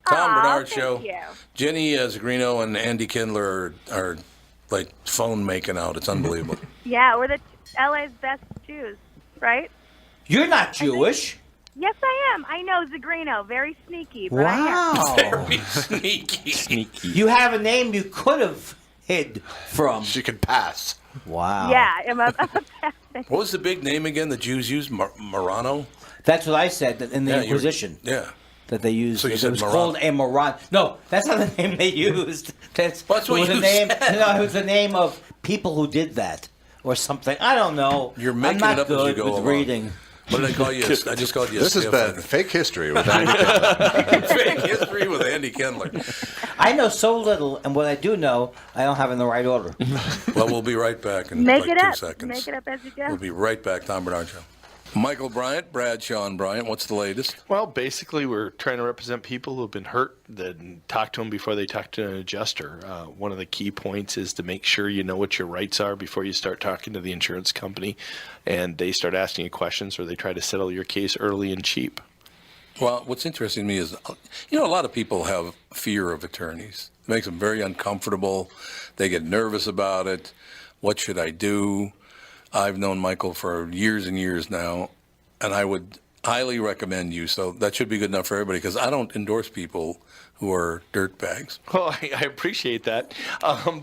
Tom Barnard Show. You. Jenny Zagrino and Andy Kindler are like phone making out. It's unbelievable. Yeah, we're the LA's best Jews, right? You're not Jewish. Yes, I am. I know Zagrino, very sneaky, but Wow. Very sneaky. You have a name you could have hid from. She can pass. Wow. Yeah, I'm a What was the big name again the Jews used? Marano? That's what I said in the Yeah, Inquisition. Yeah. That they used. So you it said was Moran. called a Moran. No, that's not the name they used. That's what it was you the name. said. No, it was the name of people who did that or something. I don't know. You're making I'm not it up good as you go with along. reading. What did I call you? I just called you. This has been Fake History with Andy Kindler. Fake History with Andy Kindler. I know so little, and what I do know, I don't have in the right order. Well, we'll be right back in Make like it 2 up. seconds. Make it up as you go. We'll be right back. Tom Barnard Show. Michael Bryant, Bradshaw and Bryant, what's the latest? Well, basically, we're trying to represent people who have been hurt, then talk to them before they talk to an adjuster. One of the key points is to make sure you know what your rights are before you start talking to the insurance company, and they start asking you questions or they try to settle your case early and cheap. Well, what's interesting to me is, a lot of people have fear of attorneys. It makes them very uncomfortable. They get nervous about it. What should I do? I've known Michael for years and years now, and I would highly recommend you. So that should be good enough for everybody, because I don't endorse people who are dirtbags. Well, I appreciate that.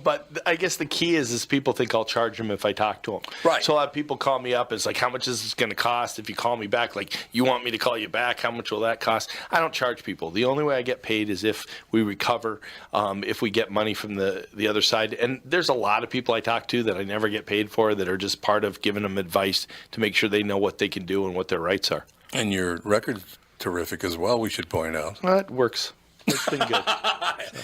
But I guess the key is people think I'll charge them if I talk to them. Right. So a lot of people call me up. It's like, how much is this going to cost if you call me back? Like, you want me to call you back? How much will that cost? I don't charge people. The only way I get paid is if we recover, if we get money from the other side. And there's a lot of people I talk to that I never get paid for that are just part of giving them advice to make sure they know what they can do and what their rights are. And your record's terrific as well, we should point out. Well, it works. It's been good.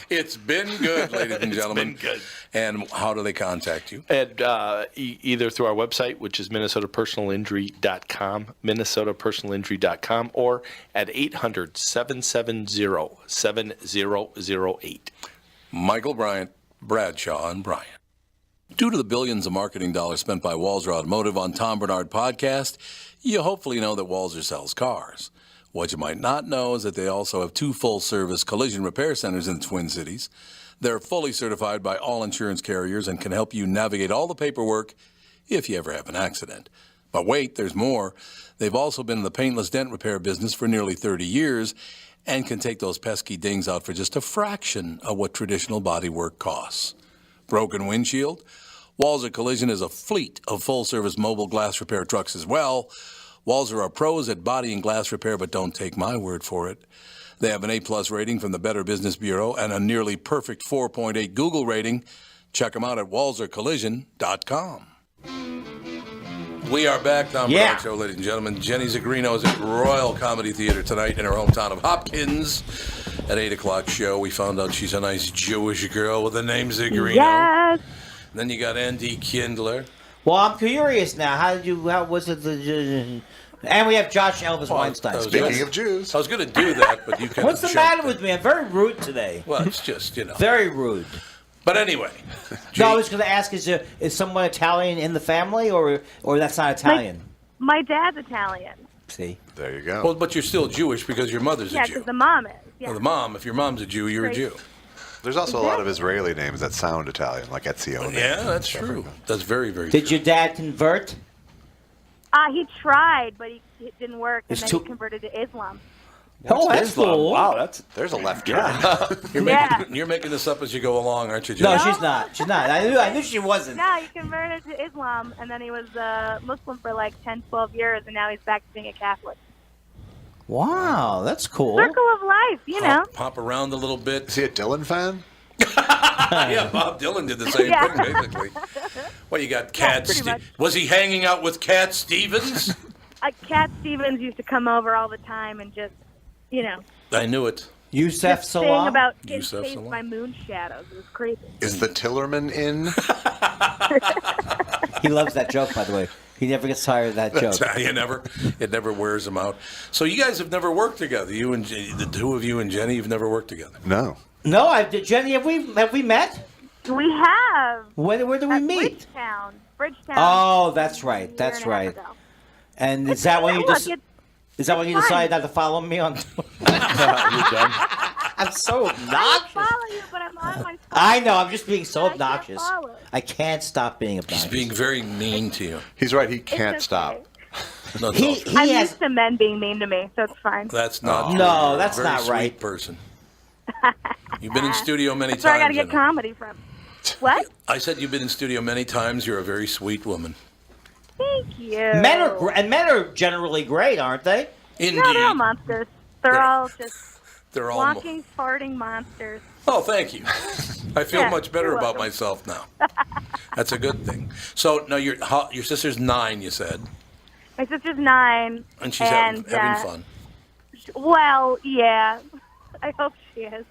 It's been good, ladies and gentlemen. It's been good. And how do they contact you? And either through our website, which is minnesotapersonalinjury.com, minnesotapersonalinjury.com, or at 800-770-7008. Michael Bryant, Bradshaw and Bryant. Due to the billions of marketing dollars spent by Walzer Automotive on Tom Barnard Podcast, you hopefully know that Walzer sells cars. What you might not know is that they also have 2 full-service collision repair centers in the Twin Cities. They're fully certified by all insurance carriers and can help you navigate all the paperwork if you ever have an accident. But wait, there's more. They've also been in the paintless dent repair business for nearly 30 years and can take those pesky dings out for just a fraction of what traditional bodywork costs. Broken windshield? Walzer Collision is a fleet of full-service mobile glass repair trucks as well. Walzer are pros at body and glass repair, but don't take my word for it. They have an A-plus rating from the Better Business Bureau and a nearly perfect 4.8 Google rating. Check them out at walzercollision.com. We are back, Tom Barnard Show, ladies and gentlemen. Jenny Zagrino is at Royal Comedy Theater tonight in her hometown of Hopkins at 8 o'clock show. We found out she's a nice Jewish girl with the name Zagrino. Yes. Then you got Andy Kindler. Well, I'm curious now. How was it and we have Josh Elvis Weinstein. Speaking of Jews. I was going to do that, but you kind What's of the matter jumped with me? I'm very rude today. Well, it's just, Very rude. But anyway. No, I was going to ask, is someone Italian in the family, or that's not Italian? My dad's Italian. See? There you go. Well, but you're still Jewish because your mother's Yeah, a Jew. because the mom is. Yeah. Well, the mom, if your mom's a Jew, you're a Jew. There's also a lot of Israeli names that sound Italian, like Ezio. Yeah, that's true. That's very, very Did true. your dad convert? He tried, but it didn't work, and It's then too- he converted to Islam. Oh, that's cool. Wow, There's a left turn. You're making this up as you go along, aren't you, Jenny? No, she's not. She's not. I knew she wasn't. No, he converted to Islam, and then he was Muslim for like 10, 12 years, and now he's back to being a Catholic. Wow, that's cool. Circle of life, you know. Hop around a little bit. Is he a Dylan fan? Yeah, Bob Dylan did the same Yeah. thing, basically. Well, you got Cat pretty much. Was he hanging out with Cat Stevens? Cat Stevens used to come over all the time and just, I knew it. Yusef sing Salam? about his Yusef face Salam. by moon shadows. It was crazy. Is the Tillerman in? He loves that joke, by the way. He never gets tired of that joke. It never wears him out. So you guys have never worked together. The two of you and Jenny, you've never worked together. No. No, Jenny, have we met? We have. Where did we at meet? Bridgetown. Oh, that's a right. year That's and a half right. ago. And is that when you Look, is that when you it's fun. decided not to follow me on? You're done. I'm so I obnoxious. follow you, but I'm on my phone. I know. I'm just being so I can't obnoxious. follow. I can't stop being obnoxious. He's being very mean to you. He's right. He It's can't okay. stop. No, it's He all true. he I'm has. used to men being mean to me, so it's fine. That's not true. No, You're a that's very not sweet right. person. You've been in studio many That's where I got to times. get comedy from. What? I said you've been in studio many times. You're a very sweet woman. Thank you. Men are generally great, aren't they? Indeed. No, they're all monsters. They're all just They're all walking, farting monsters. Oh, thank you. I feel Yeah, much better you're about welcome. myself now. That's a good thing. So, now your sister's 9, you said, My sister's 9. and she's having fun. Well, yeah. I hope she is.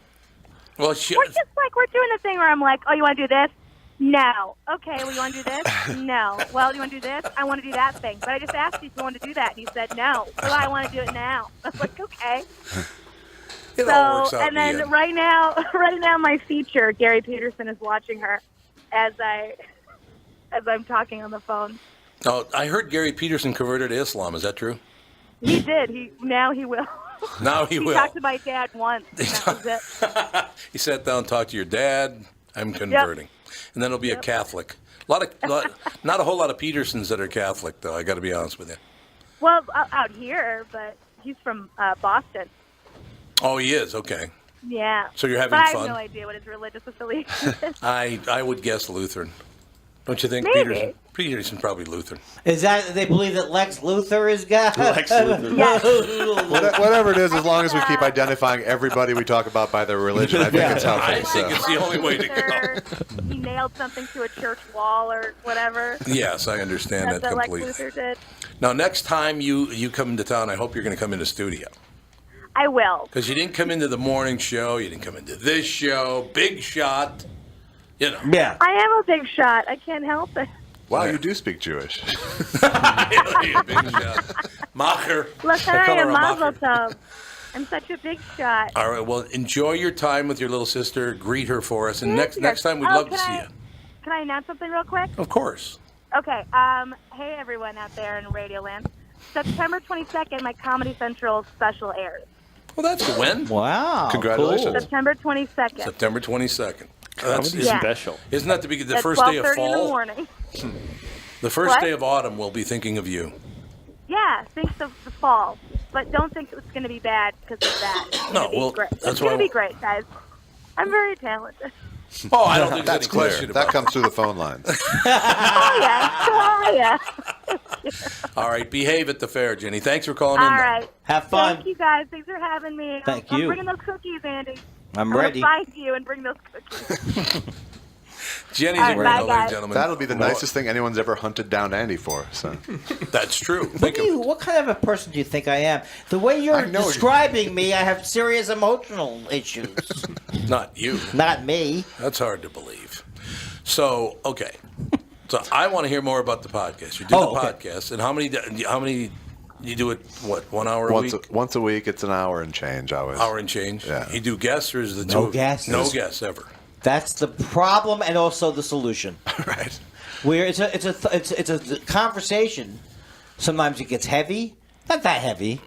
Well, We're just like, we're doing the thing where I'm like, oh, you want to do this? No. Okay, well, you want to do this? No. Well, you want to do this? I want to do that thing. But I just asked you if you wanted to do that, and you said no. So I want to do it now. I was like, okay. it all works out and then in the end. right now, my feature, Gary Peterson, is watching her as I'm talking on the phone. Oh, I heard Gary Peterson converted to Islam. Is that true? He did. Now he will. Now he will. talked to my dad once. And that was it. He sat down and talked to your dad. I'm converting. And then he'll be a Catholic. Not a whole lot of Petersons that are Catholic, though. I got to be honest with you. Well, out here, but he's from Boston. Oh, he is. Okay. Yeah. So you're having but I fun? have no idea what his religious affiliation is. I would guess Lutheran. Don't you think, Maybe. Peterson? Peterson's probably Lutheran. Is that they believe that Lex Luthor is God? Lex Luthor. Yeah. Whatever it is, as long as we keep identifying everybody we talk about by their religion, I think it's helpful. I think it's the only way to go. He nailed something to a church wall or whatever. Yes, I understand that That Lex completely. Luthor did. Now, next time you come into town, I hope you're going to come into studio. I will. Because you didn't come into the morning show, you didn't come into this show, big shot, you know. Yeah. I am a big shot. I can't help it. Wow, you do speak Jewish. Really a big shot. Macher. Look, I I call her am a Mazel macher. Tov. I'm such a big shot. All right, well, enjoy your time with your little sister. Greet her for us. And next time, we'd love to see you. Can I announce something real quick? Of course. Okay. Hey, everyone out there in Radioland. September 22nd, my Comedy Central special airs. Well, that's when? Wow. Congratulations. cool. September 22nd. September 22nd. Comedy Yeah. special. Isn't that the At first day of 12:30 in the fall? morning. The first What? day of autumn, we'll be thinking of you. Yeah, think of the fall. But don't think it's going to be bad because of that. It's No, gonna be well, great. that's It's why going to be great, guys. I'm very talented. Oh, I don't think there's That's any clear. question That about comes through the phone lines. Oh, yeah. All right, behave at the fair, Jenny. Thanks for calling All in. right. Have fun. Thank you, guys. Thanks for having me. Thank I'm you. bringing those cookies, Andy. I'm I'm ready. going to find you and bring those cookies. Jenny's All a right, great bye, ladies guys. and gentlemen. That'll be the nicest thing anyone's ever hunted down Andy for. So That's true. What, Think of what kind of a person do you think I am? The way you're I know you. describing me, I have serious emotional issues. not you. Not me. That's hard to believe. So, okay. So I want to hear more about the podcast. You do Oh, the okay. podcast, and how many you do it? What, 1 hour a week? once a week, it's an hour and change. Always. Hour and change. Yeah. You do guests, or is the No two? guests. No guests ever. That's the problem and also the solution. Right. Where it's a conversation. Sometimes it gets heavy. Not that heavy.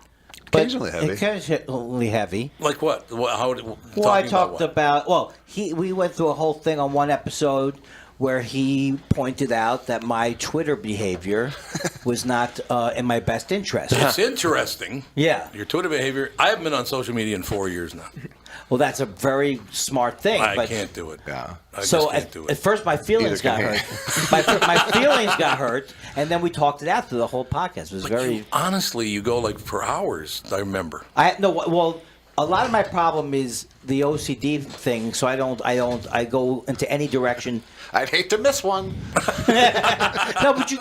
but Occasionally heavy. Occasionally heavy. Like what? How? Well, I talked about. Well, we went through a whole thing on one episode where he pointed out that my Twitter behavior was not in my best interest. It's interesting. Yeah. Your Twitter behavior. I haven't been on social media in 4 years now. Well, that's a very smart thing. I but can't do it. Yeah. I so just can't at, do at it. first, my feelings got Neither hurt. can my feelings got hurt, and then we talked it out through the whole podcast. It was very. Honestly, you go like for hours. I remember. Well, a lot of my problem is the OCD thing. So I go into any direction. I'd hate to miss one. No, but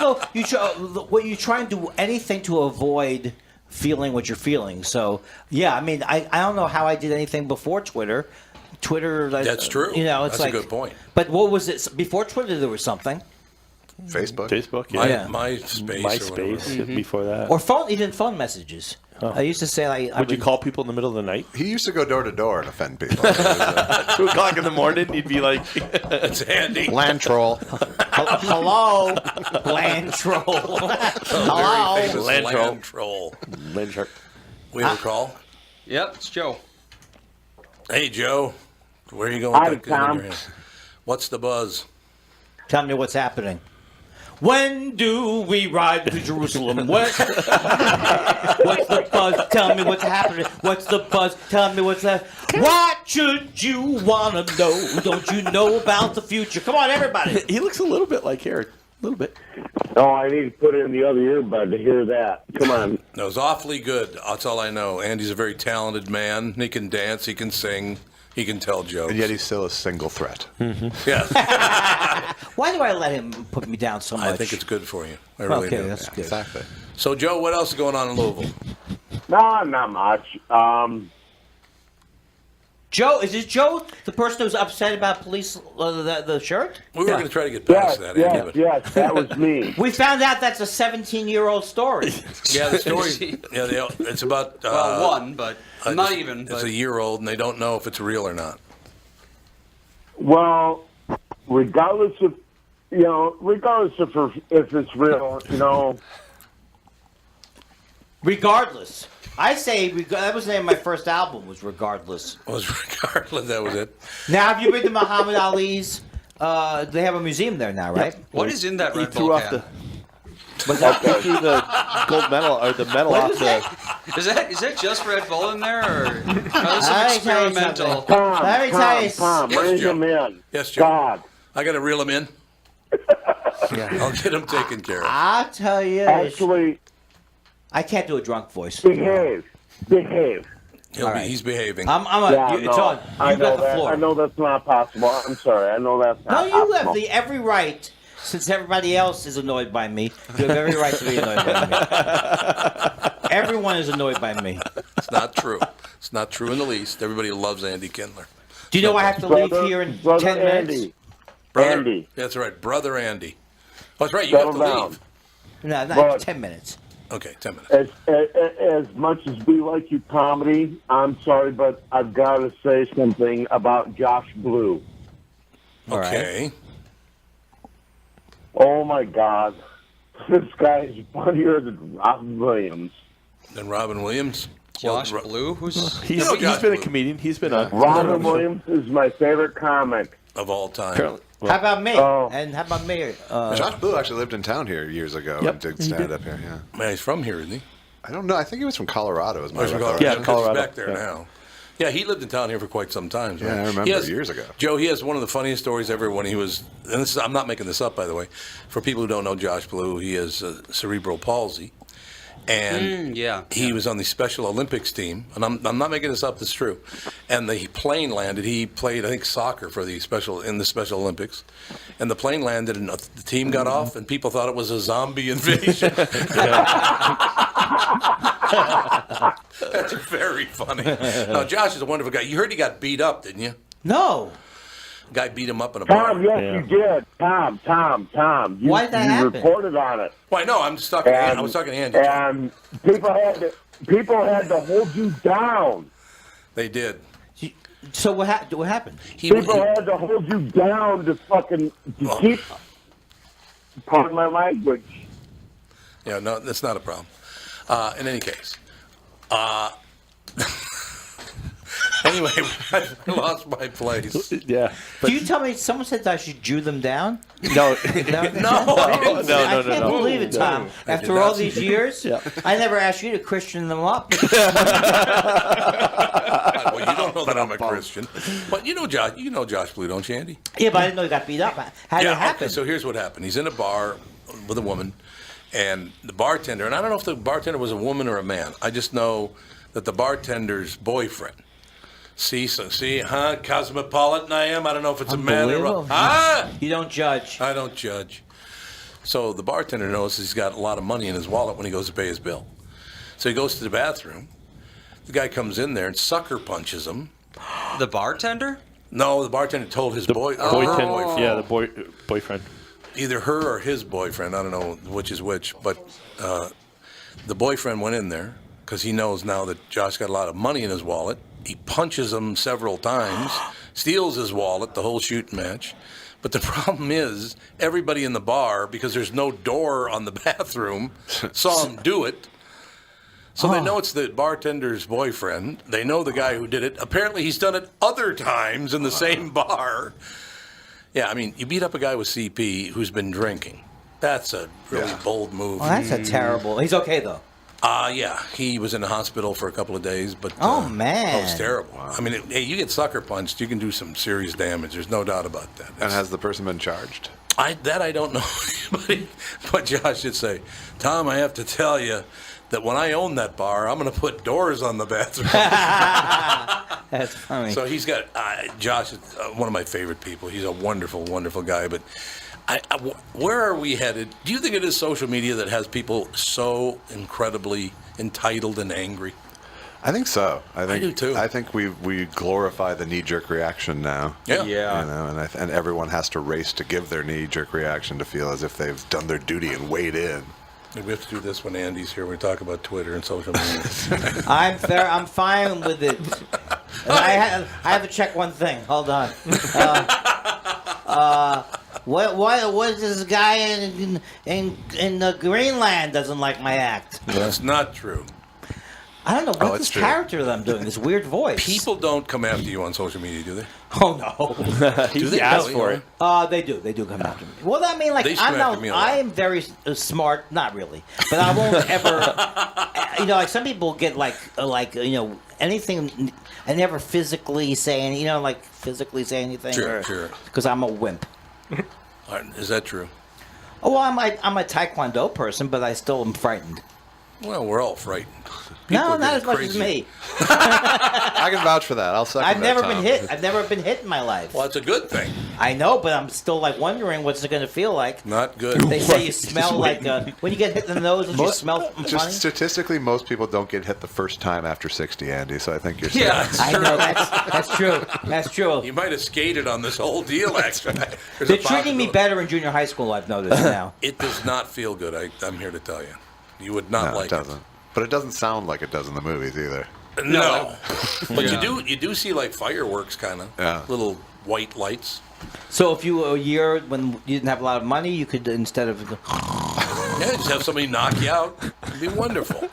you're trying to do anything to avoid feeling what you're feeling. So yeah, I mean, I don't know how I did anything before Twitter. That's true. You know, it's That's a like good point. But what was it before Twitter? There was something. Facebook. Facebook, My, yeah. MySpace. Or whatever. MySpace before that. Or even phone messages. I used to say I Would you call people in the middle of the night? He used to go door to door and offend people. 2 o'clock in the morning, you'd be like, It's handy. Land troll. Hello, land troll. Hello. Very famous Land land troll. troll. Lynn Shark. We have a call. Yep, it's Joe. Hey, Joe. Where are you going Hi, with that gun in Tom. your hand? What's the buzz? Tell me what's happening. When do we ride to Jerusalem? What's the buzz? Tell me what's happening. What's the buzz? Tell me what's that. What should you want to know? Don't you know about the future? Come on, everybody. He looks a little bit like Eric. A little bit. Oh, I need to put it in the other earbud to hear that. Come on. That was awfully good. That's all I know. Andy's a very talented man. He can dance. He can sing. He can tell jokes. And yet he's still a single threat. Yes. Why do I let him put me down so much? I think it's good for you. I really Okay, do. that's good. Exactly. So, Joe, what else is going on in Louisville? No, not much. Joe, is it Joe, the person who's upset about police, the shirt? We were going to try to get past that, Andy. But yes, that was me. We found out that's a 17-year-old story. yeah, the story. It's about one, but not even. It's But a year old, and they don't know if it's real or not. Well, regardless of if it's real, Regardless. I say, that was the name of my first album, was Regardless. Was regardless, that was it. Now, have you been to Muhammad Ali's? They have a museum there now, right? what is in that He Red threw Bull off can? he threw the gold medal or the medal What off is the. Is that just Red Bull in there, or are there some Let me tell you experimental? something. Let me tell you. Tom, Yes, bring Joe. him in. Yes, Joe. God. I got to reel him in. I'll get him taken care of. I'll tell you. Actually, I can't do a drunk voice. behave. He's behaving. It's on. I You know got the that. floor. I know that's not possible. I'm sorry. I know that's No, not you possible. have every right, since everybody else is annoyed by me, you have every right to be annoyed by me. Everyone is annoyed by me. It's not true. It's not true in the least. Everybody loves Andy Kindler. Do you know I have to leave here in 10 minutes? Andy. Brother, Andy. That's right. Brother Andy. Oh, that's right. You have to Settle down. leave. No, not But- 10 minutes. Okay, 10 minutes. As much as we like your comedy, I'm sorry, but I've got to say something about Josh Blue. All right. Okay. Oh, my God. This guy is funnier than Robin Williams. Then Robin Williams. Josh Well, Blue, who's He's know Josh been a Blue. comedian. He's been on. Robin Williams is my favorite comic. of all time. Apparently- How about me? Oh. And how about me? Josh Blue actually lived in town here years ago Yep, and did he stand did. up here. Yeah. Man, he's from here, isn't he? I don't know. I think he was from Colorado. Is my He's from recollection. Yeah, Because Colorado. He's back there now. Yeah, he lived in town here for quite some time. Yeah, I remember He has- years ago. Joe, he has one of the funniest stories ever when he was, and this is, I'm not making this up, by the way. For people who don't know Josh Blue, he has cerebral palsy. And yeah. he was on the Special Olympics team, and I'm not making this up. It's true. And the plane landed. He played, I think, soccer for the Special Olympics, and the plane landed, and the team got off, and people thought it was a zombie invasion. That's very funny. Now, Josh is a wonderful guy. You heard he got beat up, didn't you? No. Guy beat him up in a bar. Tom, yes, you did. Tom. You, Why'd that you happen? reported on it. Well, I know. I'm just talking. I was talking to Andy. And people had to hold you down. They did. So what happened? People had to hold you down to keep. Pardon my language. Yeah, no, that's not a problem. In any case. Anyway, I lost my place. Yeah. Do you tell me someone said I should Jew them down? No. No, I no, can't no. believe it, Tom. I did After not all say these years, I never asked you to Christian them up. Well, you don't know that I'm a Christian. But you know Josh Blue, don't you, Andy? Yeah, but I didn't know he got beat up. How did it happen? Okay, so here's what happened. He's in a bar with a woman, and the bartender, and I don't know if the bartender was a woman or a man. I just know that the bartender's boyfriend. See, cosmopolitan I am. I don't know if it's a man or a... Unbelievable. Ah! You don't judge. I don't judge. So the bartender knows he's got a lot of money in his wallet when he goes to pay his bill. So he goes to the bathroom. The guy comes in there and sucker punches him. The bartender? No, the bartender told his boyfriend. Yeah, the boyfriend. Either her or his boyfriend. I don't know which is which. But the boyfriend went in there because he knows now that Josh got a lot of money in his wallet. He punches him several times, steals his wallet, the whole shooting match. But the problem is, everybody in the bar, because there's no door on the bathroom, saw him do it. So they know it's the bartender's boyfriend. They know the guy who did it. Apparently, he's done it other times in the same bar. Yeah, I mean, you beat up a guy with CP who's been drinking. That's a really bold move. Well, that's a terrible. He's okay though. Yeah, he was in the hospital for a couple of days, but man, it was terrible. Wow. I mean, hey, you get sucker punched, you can do some serious damage. There's no doubt about that. And has the person been charged? I don't know, but Josh should say, Tom, I have to tell you that when I own that bar, I'm going to put doors on the bathroom. That's funny. So he's got Josh is one of my favorite people. He's a wonderful, wonderful guy, but. Where are we headed? Do you think it is social media that has people so incredibly entitled and angry? I think so. I do too. I think we glorify the knee-jerk reaction now. Yeah. You know, and everyone has to race to give their knee-jerk reaction to feel as if they've done their duty and weighed in. We have to do this when Andy's here. We talk about Twitter and social media. I'm fine with it. I have to check one thing. Hold on. What is this guy in Greenland doesn't like my act? That's not true. I don't know what's this character that I'm doing. This weird voice. People don't come after you on social media, do they? Oh no. Do they ask for it? They do. They do come after me. Well, I mean, like They come after me a lot. I am very smart. Not really, but I won't ever. Like some people get like anything. I never physically say anything. Physically say anything. Sure. Because I'm a wimp. Is that true? Oh, well, I'm a Taekwondo person, but I still am frightened. Well, we're all frightened. No, not as much as me. I can vouch for that. I'll second I've never that, been Tom. hit. I've never been hit in my life. Well, that's a good thing. I know, but I'm still wondering what's it going to feel like. Not good. They say you smell like when you get hit in the nose. You smell funny. Just statistically, most people don't get hit the first time after 60, Andy. So I think you're. Yeah, I know that's true. That's true. You might have skated on this whole deal, actually. They're treating me better in junior high school. I've noticed now. It does not feel good. I'm here to tell you. You would not like it. Doesn't. But it doesn't sound like it does in the movies either. No. But you do see like fireworks kind of. Yeah. Little white lights. So if you were a year when you didn't have a lot of money, you could instead of Yeah, just have somebody knock you out. It'd be wonderful.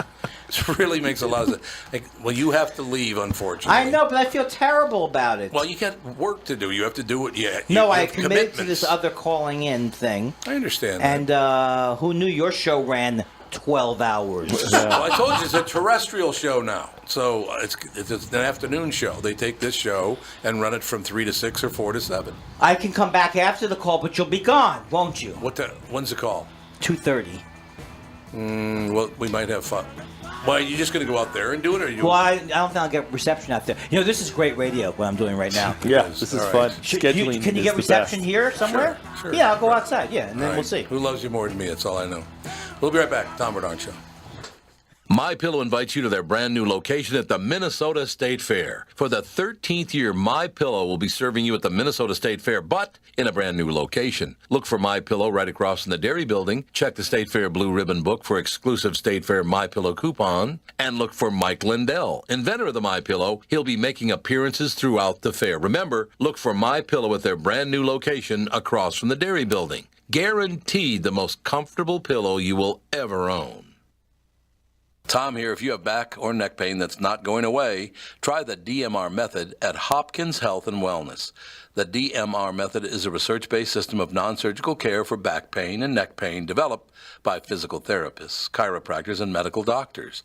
It really makes a lot of sense. Well, you have to leave, unfortunately. I know, but I feel terrible about it. Well, you got work to do. You have to do what you No, you I have committed to commitments. this other calling in thing. I understand And who knew your show ran 12 hours? Well, I told you, it's a terrestrial show now. So it's an afternoon show. They take this show and run it from 3 to 6 or 4 to 7. I can come back after the call, but you'll be gone, won't you? When's the call? 2:30. Well, we might have fun. Well, are you just going to go out there and do it? Or Well, I don't think I'll get reception out there. This is great radio, what I'm doing right now. Yeah, this is fun. Scheduling Can you is get the reception best. here somewhere? Sure. Yeah, I'll go outside, and then All we'll right. see. Who loves you more than me? That's all I know. We'll be right back. Tom Barnard Show. MyPillow invites you to their brand new location at the Minnesota State Fair. For the 13th year, MyPillow will be serving you at the Minnesota State Fair, but in a brand new location. Look for MyPillow right across from the Dairy Building. Check the State Fair Blue Ribbon book for exclusive State Fair MyPillow coupon. And look for Mike Lindell, inventor of the MyPillow. He'll be making appearances throughout the fair. Remember, look for MyPillow at their brand new location across from the Dairy Building. Guaranteed the most comfortable pillow you will ever own. Tom here. If you have back or neck pain that's not going away, try the DMR method at Hopkins Health and Wellness. The DMR method is a research-based system of non-surgical care for back pain and neck pain developed by physical therapists, chiropractors, and medical doctors.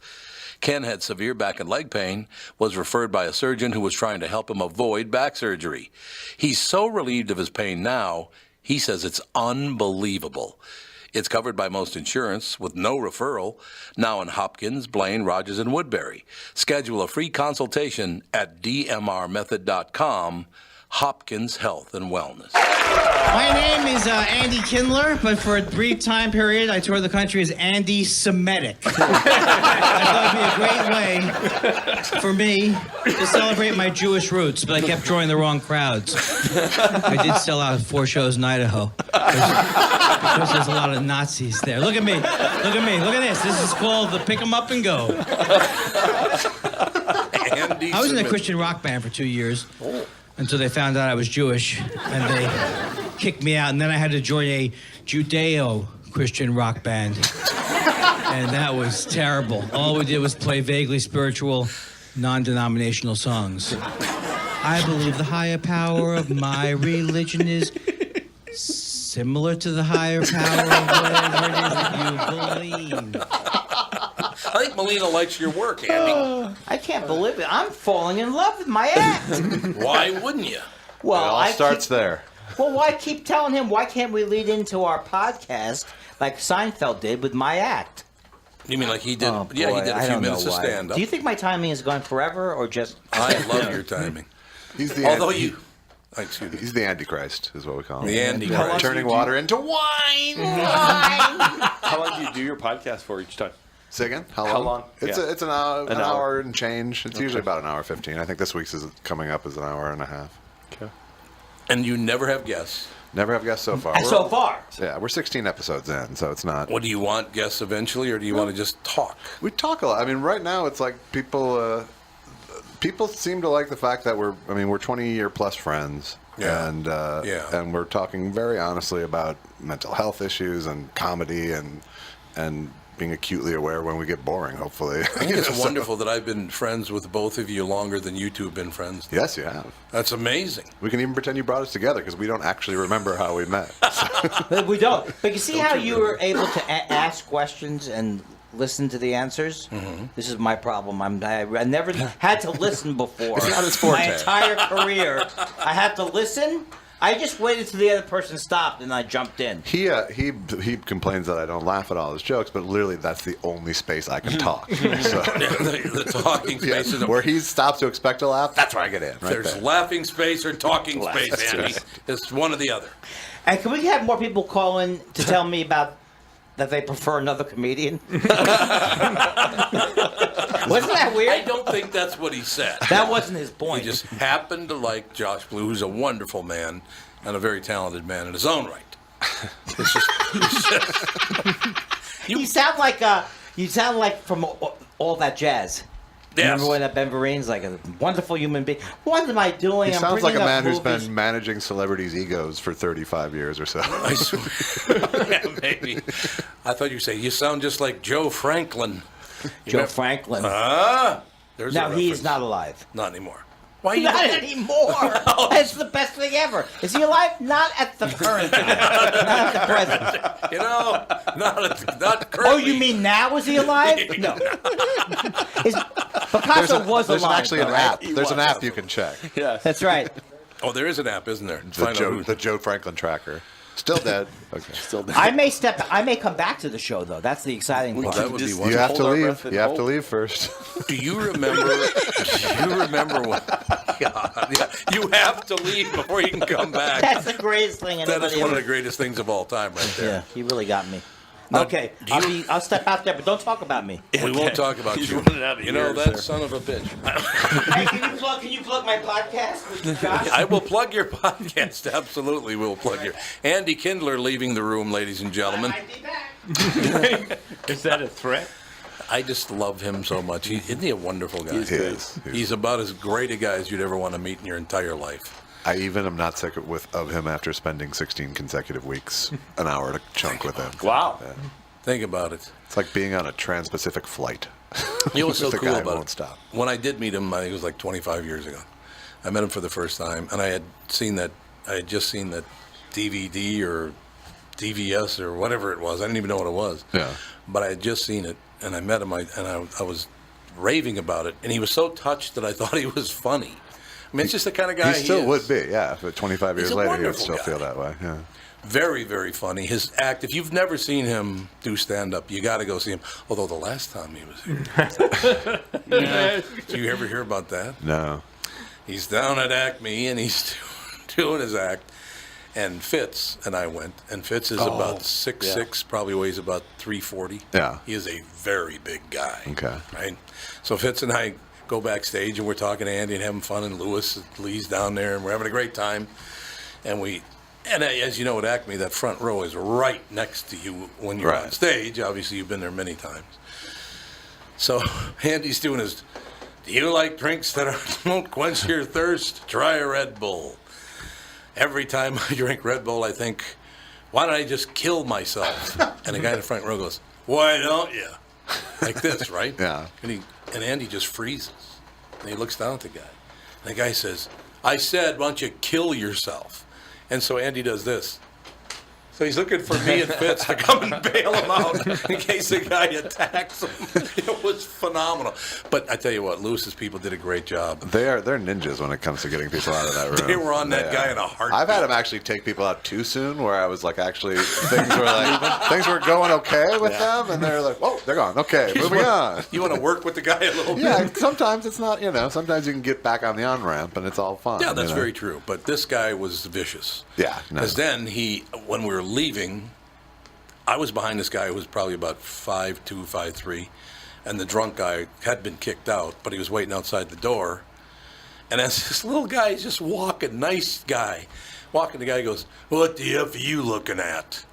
Ken had severe back and leg pain, was referred by a surgeon who was trying to help him avoid back surgery. He's so relieved of his pain now, he says it's unbelievable. It's covered by most insurance with no referral. Now in Hopkins, Blaine, Rogers, and Woodbury. Schedule a free consultation at dmrmethod.com. Hopkins Health and Wellness. My name is Andy Kindler, but for a brief time period, I toured the country as Andy Semitic. I thought it'd be a great way for me to celebrate my Jewish roots, but I kept drawing the wrong crowds. I did sell out 4 shows in Idaho because there's a lot of Nazis there. Look at me. Look at me. Look at this. This is called the Pick 'em Up and Go. Andy I was in a Semitic. Christian rock band for 2 years. Until they found out I was Jewish, and they kicked me out, and then I had to join a Judeo-Christian rock band. And that was terrible. All we did was play vaguely spiritual, non-denominational songs. I believe the higher power of my religion is similar to the higher power of whatever it is that you believe. I think Melina likes your work, Andy. I can't believe it. I'm falling in love with my act. Why wouldn't you? Well, It all starts there. Well, why keep telling him, why can't we lead into our podcast like Seinfeld did with my act? You mean like he did? Oh, Yeah, he boy, did a I few don't know minutes of why. stand-up. Do you think my timing is going forever or just... I love your timing. He's the Although anti- you... Excuse me. He's the Antichrist, is what we call him. The Antichrist. Turning water into wine. How long do you do your podcast for each time? Say again? How long? How long? It's Yeah. it's an hour, An hour. hour and change. It's usually about an hour 15. I think this week's is coming up as an hour and a half. Okay. And you never have guests. Never have guests so far. So far. Yeah, we're 16 episodes in, so it's not. What do you want, guests eventually, or do you want to just talk? We talk a lot. I mean, right now it's like people seem to like the fact that we're 20-year plus friends. Yeah. And Yeah. and we're talking very honestly about mental health issues and comedy and being acutely aware when we get boring, hopefully. I think it's wonderful that I've been friends with both of you longer than you two have been friends. Yes, you have. That's amazing. We can even pretend you brought us together because we don't actually remember how we met. We don't. But you see how you were able to ask questions and listen to the answers? Mm-hmm. This is my problem. I never had to listen before. It's not his forte. My entire career, I had to listen. I just waited till the other person stopped and I jumped in. He complains that I don't laugh at all his jokes, but literally that's the only space I can talk. So, the talking space is where he stops to expect a laugh, that's where I get in. Right There's there. laughing space or talking space, Andy. It's one or the other. And can we have more people call in to tell me about that they prefer another comedian? Wasn't that weird? I don't think that's what he said. That wasn't his point. He just happened to like Josh Blue, who's a wonderful man and a very talented man in his own right. It's just You sound like from all that jazz. Yes. Remember when that Ben Vereen's like a wonderful human being? What am I doing? He I'm sounds like a bringing man up who's movies. been managing celebrities' egos for 35 years or so. I swear. Yeah, maybe. I thought you say you sound just like Joe Franklin. Joe Franklin. There's Now a he is reference. not alive. Not anymore. Why you Not don't- anymore. That's the best thing ever. Is he alive? Not at the current time. Not at the present. You know, not currently. Oh, you mean now? Is he alive? No. Picasso was There's alive. actually an though, right? app. There's an app you can check. Yes. That's right. Oh, there is an app, isn't there? Find out who- The Joe Franklin tracker. Still dead. Okay. Still there. I may come back to the show though. That's the exciting part. that would be Just- wonderful. You have to Hold our leave. breath and You have to hope. leave first. Do you remember? What? God, yeah. You have to leave before you can come back. That's the greatest thing That anybody is one of ever. the greatest things of all time, right there. Yeah, you really got me. Now, Okay, do you- I'll step out there, but don't talk about me. We won't talk about He's you. running out of You know years that there. son of a bitch. Hey, can you plug my podcast with Josh? I will plug your podcast. Absolutely, we'll plug your. Andy Kindler leaving the room, ladies and gentlemen. I'll be back. Is that a threat? I just love him so much. Isn't he a wonderful guy? He is. He's about as great a guy as you'd ever want to meet in your entire life. I even am not sick of him after spending 16 consecutive weeks, an hour at a chunk with him. Wow. Yeah. Think about it. It's like being on a trans-Pacific flight. You know what's so The cool guy about won't it? stop. When I did meet him, I think it was like 25 years ago. I met him for the first time, and I had just seen that DVD or DVS or whatever it was. I didn't even know what it was. Yeah. But I had just seen it, and I met him, I was raving about it, and he was so touched that I thought he was funny. I mean, it's just the kind of guy He still is. would be, yeah. But 25 He's years a later, he would wonderful still guy. feel that way. Yeah. Very, very funny. His act, if you've never seen him do stand-up, you got to go see him. Although the last time he was here. Yeah. Did you ever hear about that? No. He's down at Acme, and he's doing his act. And Fitz and I went. And Fitz is about 6'6", probably weighs about 340. Yeah. He is a very big guy. Okay. Right? So Fitz and I go backstage, and we're talking to Andy and having fun, and Lee's down there, and we're having a great time. And as you know, at Acme, that front row is right next to you when you're on Right. stage. Obviously, you've been there many times. So Andy's doing his, do you like drinks that won't quench your thirst? Try a Red Bull. Every time I drink Red Bull, I think, why don't I just kill myself? And the guy in the front row goes, Why don't you? Like this, right? Yeah. And Andy just freezes. And he looks down at the guy. And the guy says, I said, why don't you kill yourself? And so Andy does this. So he's looking for me and Fitz to come and bail him out in case the guy attacks him. It was phenomenal. But I tell you what, Lewis's people did a great job. They're ninjas when it comes to getting people out of that room. They were on that guy in a heartbeat. I've had them actually take people out too soon, where I was like, actually, things were going okay with them, and they're like, oh, they're gone. Okay, moving on. You want to work with the guy a little bit? Yeah, sometimes it's not, sometimes you can get back on the on-ramp, and it's all fun. Yeah, that's very true. But this guy was vicious. Yeah. Because then when we were leaving, I was behind this guy who was probably about 5'2", 5'3", and the drunk guy had been kicked out, but he was waiting outside the door. And as this little guy is just walking, nice guy, walking, the guy goes, what the F are you looking at?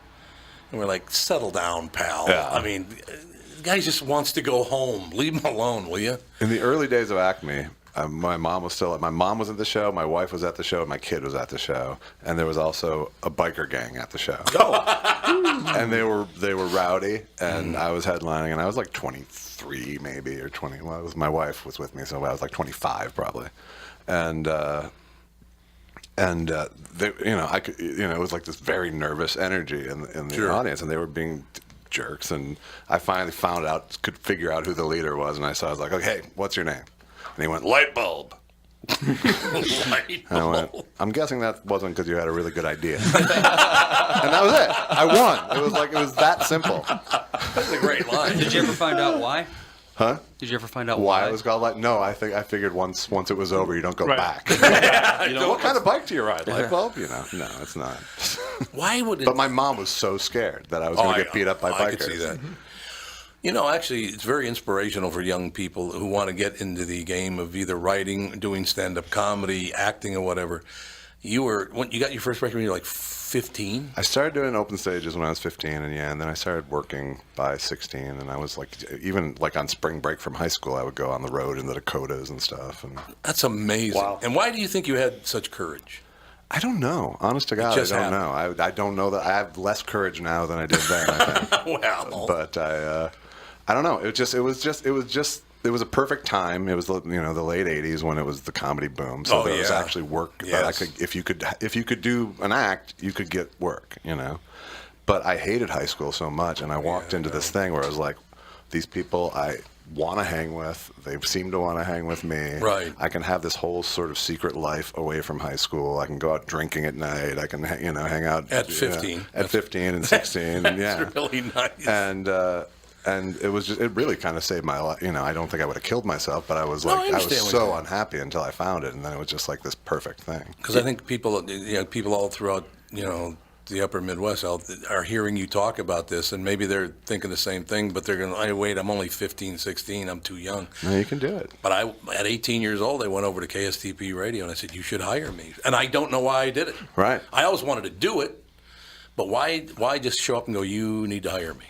And we're like, settle down, pal. Yeah. I mean, the guy just wants to go home. Leave him alone, will you? In the early days of Acme, my mom was at the show, my wife was at the show, and my kid was at the show, and there was also a biker gang at the show. And they were rowdy, and I was headlining, and I was like 23 maybe, or 20. Well, my wife was with me, so I was like 25 probably, and they, it was like this very nervous energy in the audience, and they were being jerks, and I finally could figure out who the leader was, and I was like, okay, what's your name? And he went, light bulb. Light bulb. I went, I'm guessing that wasn't because you had a really good idea. And that was it. I won. It was that simple. That's a great line. Did you ever find out why? Huh? Did you ever find out Why why? it was called light? No, I figured once it was over, you don't go back. What kind of bike do you ride? Light bulb? No, it's not. Why would it? But my mom was so scared that I was going to get beat up by bikers. I could see that. Actually, it's very inspirational for young people who want to get into the game of either writing, doing stand-up comedy, acting, or whatever. When you got your first break when you were like 15? I started doing open stages when I was 15, and then I started working by 16, and I was even on spring break from high school, I would go on the road in the Dakotas and stuff. And that's amazing. Wow. And why do you think you had such courage? I don't know. Honest to God, I don't know. I don't know that I have less courage now than I did then, I think. Well. But I don't know. It was a perfect time. It was the late '80s when it was the comedy boom. So there was actually work that I could. If you could do an act, you could get work. But I hated high school so much, and I walked into this thing where I was like, these people I want to hang with. They seem to want to hang with me. Right. I can have this whole sort of secret life away from high school. I can go out drinking at night. I can hang out at 15. At 15 and 16. That's really nice. And it really kind of saved my life. I don't think I would have killed myself, but I was so unhappy until I found it, and then it was just like this perfect thing. Because I think people all throughout, the upper Midwest are hearing you talk about this, and maybe they're thinking the same thing, but they're going, wait, I'm only 15, 16, I'm too young. No, you can do it. But at 18 years old, I went over to KSTP Radio, and I said, you should hire me. And I don't know why I did it. Right. I always wanted to do it, but why just show up and go, you need to hire me?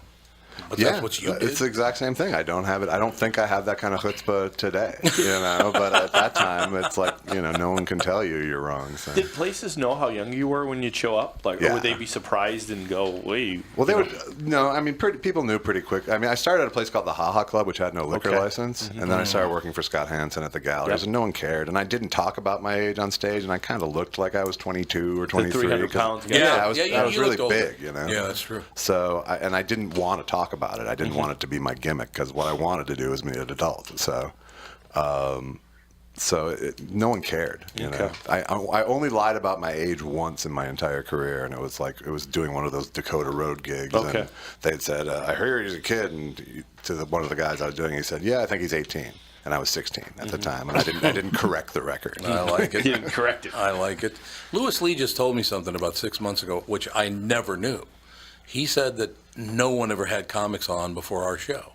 But that's what you did. It's the exact same thing. I don't have it. I don't think I have that kind of chutzpah today, But at that time, it's like, no one can tell you you're wrong. So. Did places know how young you were when you'd show up? Or would they be surprised and go, wait? Well, they would. No, I mean, people knew pretty quick. I mean, I started at a place called the Ha Ha Club, which had no liquor license, and then I started working for Scott Hansen at the Galleries, and no one cared. And I didn't talk about my age on stage, and I kind of looked like I was 22 or 23. 300 pounds. I was really big, Yeah, that's true. So, I didn't want to talk about it. I didn't want it to be my gimmick, because what I wanted to do was be an adult. So, no one cared. I only lied about my age once in my entire career, and it was doing one of those Dakota Road gigs. Okay. And they'd said, "I heard he's a kid," and one of the guys I was doing, he said, "Yeah, I think he's 18." And I was 16 at the time, and I didn't correct the record. I like it. You didn't correct it. I like it. Lewis Lee just told me something about 6 months ago, which I never knew. He said that no one ever had comics on before our show,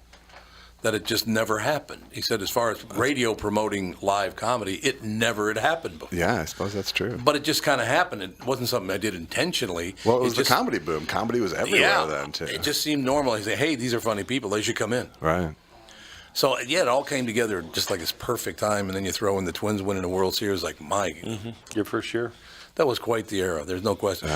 that it just never happened. He said as far as radio promoting live comedy, it never had happened before. Yeah, I suppose that's true. But it just kind of happened. It wasn't something I did intentionally. Well, it was the comedy boom. Comedy was everywhere then, too. It just seemed normal. I say, hey, these are funny people. They should come in. Right. So, it all came together just like this perfect time, and then you throw in the Twins winning the World Series, like, Your first year. that was quite the era. There's no question.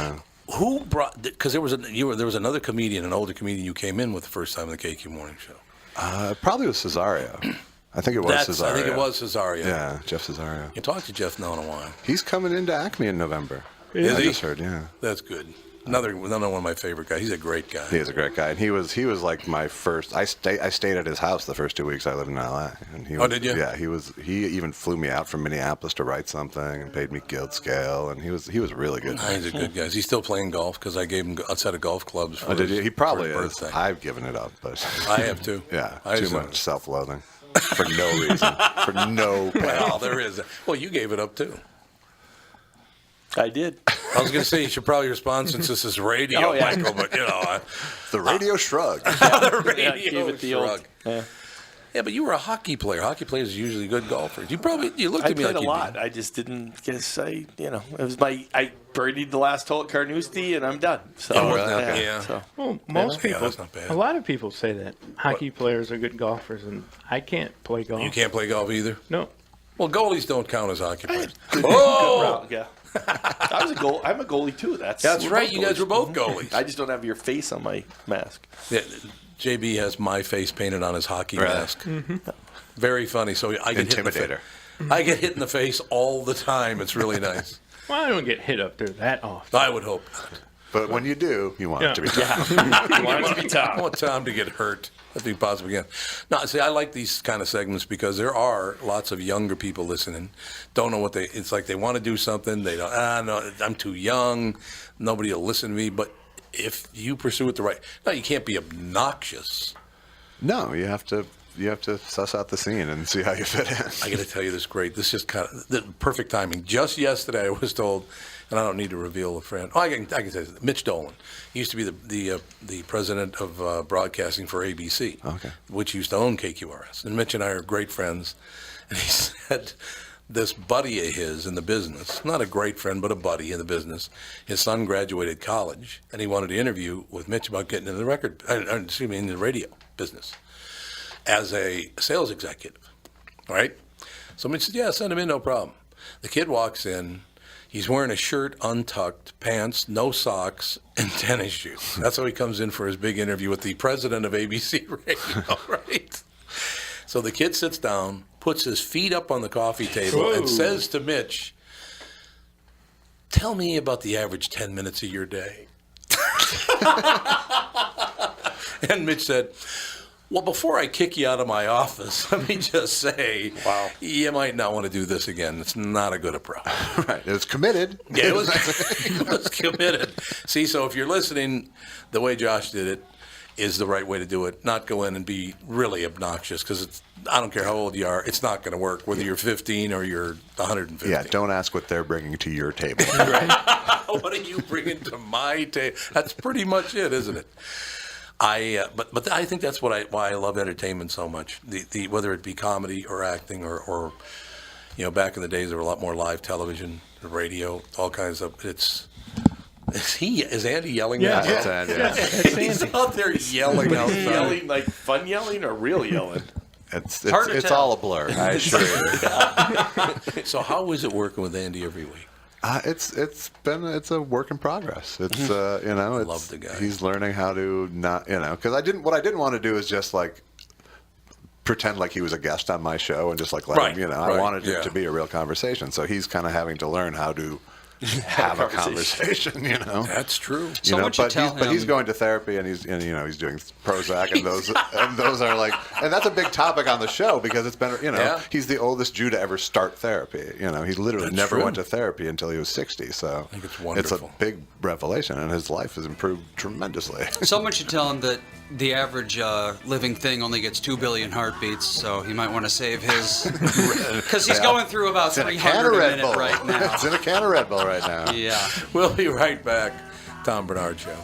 Who brought? Because there was another comedian, an older comedian, you came in with the first time on the KQ Morning Show. Probably was Cesario. I think it was Cesario. I think it was Cesario. Yeah, Jeff Cesario. You talked to Jeff now in a while. He's coming into Acme in November. Is I he? just heard, yeah. That's good. Another one of my favorite guys. He's a great guy. He is a great guy, and he was like my first. I stayed at his house the first 2 weeks I lived in LA. And he was, did you? Yeah, he even flew me out from Minneapolis to write something and paid me guild scale, and he was really good. He's a good guy. Is he still playing golf? Because I gave him a set of golf clubs. For did you? He probably for his is. birthday. I've given it up, but I have too. Yeah, I too much self-loathing for no reason, for no pain. Well, there is. Well, you gave it up too. I did. I was going to say you should probably respond since this is radio, Michael, but the radio shrug. The radio gave it the shrug. old, Yeah, but you were a hockey player. Hockey players are usually good golfers. You looked I at me played like a lot. I just didn't guess. It was I birdied the last hole at Carnoustie, and I'm done. So Yeah. So. Well, most people, that's not bad. a lot of people say that hockey players are good golfers, and I can't play golf. You can't play golf either? No. Well, goalies don't count as hockey players. Oh! Yeah. I'm a goalie too. That's right. You guys were both goalies. I just don't have your face on my mask. Yeah, JB has my face painted on his hockey mask. Mm-hmm. Very funny. So I get Intimidator. I get hit in the face all the time. It's really nice. Well, I don't get hit up there that often. I would hope not. But when you do, you want it to be tough. You want it to be Tom. I want Tom to get hurt if he possibly can. No, see, I like these kind of segments because there are lots of younger people listening. Don't know what it's like. They want to do something. They don't. No, I'm too young. Nobody will listen to me. But if you pursue it the right, no, you can't be obnoxious. No, you have to suss out the scene and see how you fit in. I got to tell you this this is kind of the perfect timing. Just yesterday, I was told, and I don't need to reveal a friend. Oh, I can say this. Mitch Dolan. He used to be the president of broadcasting for ABC, which used to own KQRS. And Mitch and I are great friends. And he said this buddy of his in the business, not a great friend, but a buddy in the business, his son graduated college, and he wanted to interview with Mitch about getting into the in the radio business as a sales executive, all right? So Mitch said, yeah, send him in, no problem. The kid walks in. He's wearing a shirt, untucked, pants, no socks, and tennis shoes. That's how he comes in for his big interview with the president of ABC Radio, right? So the kid sits down, puts his feet up on the coffee table, and says to Mitch, tell me about the average 10 minutes of your day. And Mitch said, well, before I kick you out of my office, let me just say, you might not want to do this again. It's not a good approach. Right. It was committed. Yeah, it was committed. See, so if you're listening, the way Josh did it is the right way to do it. Not go in and be really obnoxious because I don't care how old you are, it's not going to work, whether you're 15 or you're 150. Yeah, don't ask what they're bringing to your table. What are you bringing to my table? That's pretty much it, isn't it? But I think that's why I love entertainment so much. The whether it be comedy or acting or back in the days there were a lot more live television, radio, all kinds of. Is Andy yelling? Yeah, now? that's Andy. He's out there yelling outside. Yelling like fun yelling or real yelling? It's all a blur. I assure you. So how is it working with Andy every week? It's a work in progress. It's love the guy. He's learning how to not because what I didn't want to do is just like pretend like he was a guest on my show and just like let him. I wanted it to be a real conversation. So he's kind of having to learn how to have a conversation. That's true. But he's going to therapy and he's doing Prozac and those are like, and that's a big topic on the show because it's been he's the oldest Jew to ever start therapy. He literally never went to therapy until he was 60. So I think it's wonderful. It's a big revelation and his life has improved tremendously. Someone should tell him that the average living thing only gets 2 billion heartbeats, so he might want to save his because he's going through about 300 a minute right now. It's in a can of Red Bull right now. Yeah. We'll be right back. Tom Barnard Show.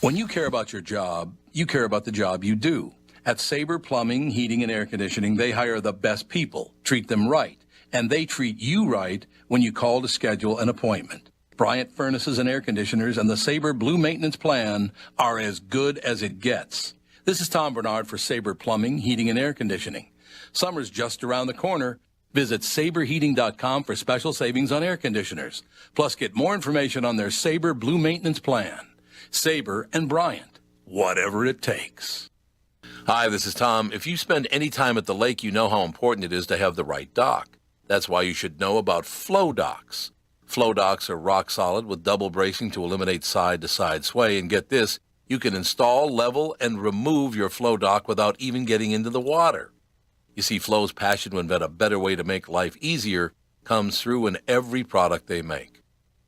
When you care about your job, you care about the job you do. At Sabre Plumbing, Heating, and Air Conditioning, they hire the best people, treat them right, and they treat you right when you call to schedule an appointment. Bryant Furnaces and Air Conditioners and the Sabre Blue Maintenance Plan are as good as it gets. This is Tom Barnard for Sabre Plumbing, Heating, and Air Conditioning. Summer's just around the corner. Visit saberheating.com for special savings on air conditioners. Plus, get more information on their Saber Blue Maintenance Plan. Saber and Bryant, whatever it takes. Hi, this is Tom. If you spend any time at the lake, you know how important it is to have the right dock. That's why you should know about flow docks. Flow docks are rock solid with double bracing to eliminate side-to-side sway. And get this, you can install, level, and remove your flow dock without even getting into the water. You see, Flow's passion to invent a better way to make life easier comes through in every product they make.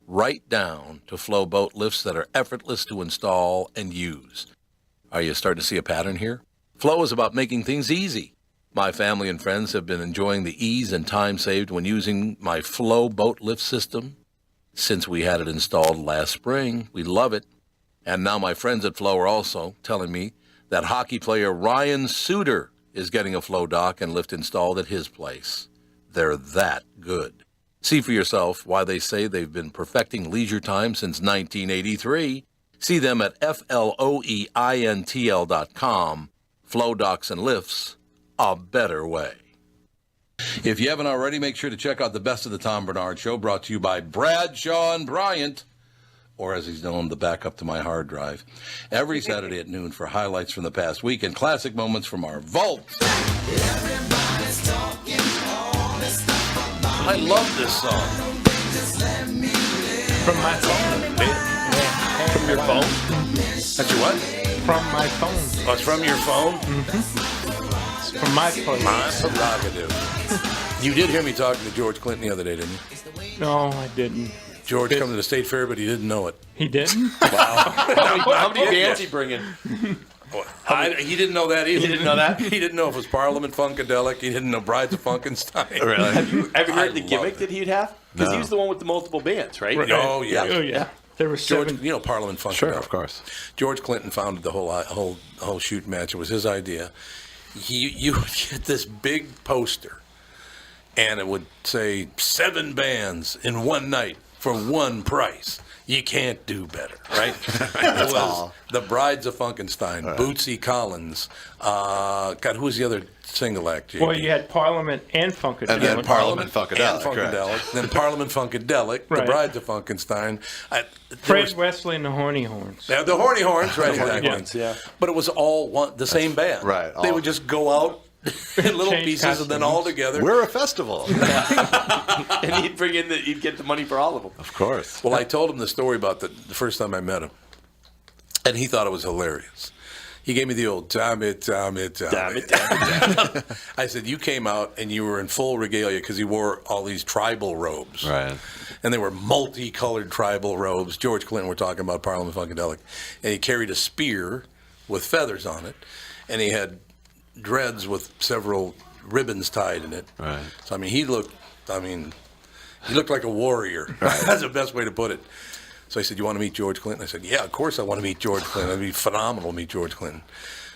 Right down to Flow boat lifts that are effortless to install and use. Are you starting to see a pattern here? Flow is about making things easy. My family and friends have been enjoying the ease and time saved when using my Flow boat lift system. Since we had it installed last spring, we love it. And now my friends at Flow are also telling me that hockey player Ryan Suter is getting a Flow dock and lift installed at his place. They're that good. See for yourself why they say they've been perfecting leisure time since 1983. See them at FLOEINTL.com. Flow docks and lifts, a better way. If you haven't already, make sure to check out the Best of the Tom Barnard Show, brought to you by Bradshaw and Bryant, or as he's known, the backup to my hard drive, every Saturday at noon for highlights from the past week and classic moments from our vault. I love this song. From my phone. From your phone? That's your what? From my phone. Oh, it's from your phone? Mm-hmm. It's from my phone. My prerogative. You did hear me talking to George Clinton the other day, didn't you? No, I didn't. George come to the State Fair, but he didn't know it. He didn't? Wow. How many bands he bringing? He didn't know that either. He didn't know that? He didn't know if it was Parliament Funkadelic. He didn't know Brides of Funkenstein. Really? Have you heard the gimmick that he'd have? Because he was the one with the multiple bands, right? Oh, yeah. Oh, yeah. There were George, 7. you know Parliament Funkadelic. Sure, of course. George Clinton founded the whole shoot match. It was his idea. You would get this big poster, and it would say 7 bands in one night for one price. You can't do better, right? It was the Brides of Funkenstein, Bootsy Collins. God, who was the other single act? JB? Well, you had Parliament and Funkadelic. And then Parliament Funkadelic. Then Parliament Funkadelic, the Right. Brides of Funkenstein. Fred Wesley and the Horny Horns. Yeah, the Horny Horns, right? Exactly. Horns, yeah. But it was all the same band. Right, They all- would just go out in little Change pieces and then all together. We're a festival. And he'd bring in he'd get the money for all of them. Of course. Well, I told him the story about the first time I met him, and he thought it was hilarious. He gave me the old damn it. I said, you came out and you were in full regalia because you wore all these tribal robes. Right. And they were multicolored tribal robes. George Clinton, we're talking about Parliament Funkadelic. And he carried a spear with feathers on it. And he had dreads with several ribbons tied in it. Right. So, he looked like a warrior. That's the best way to put it. So I said, you want to meet George Clinton? I said, yeah, of course I want to meet George Clinton. It'd be phenomenal to meet George Clinton.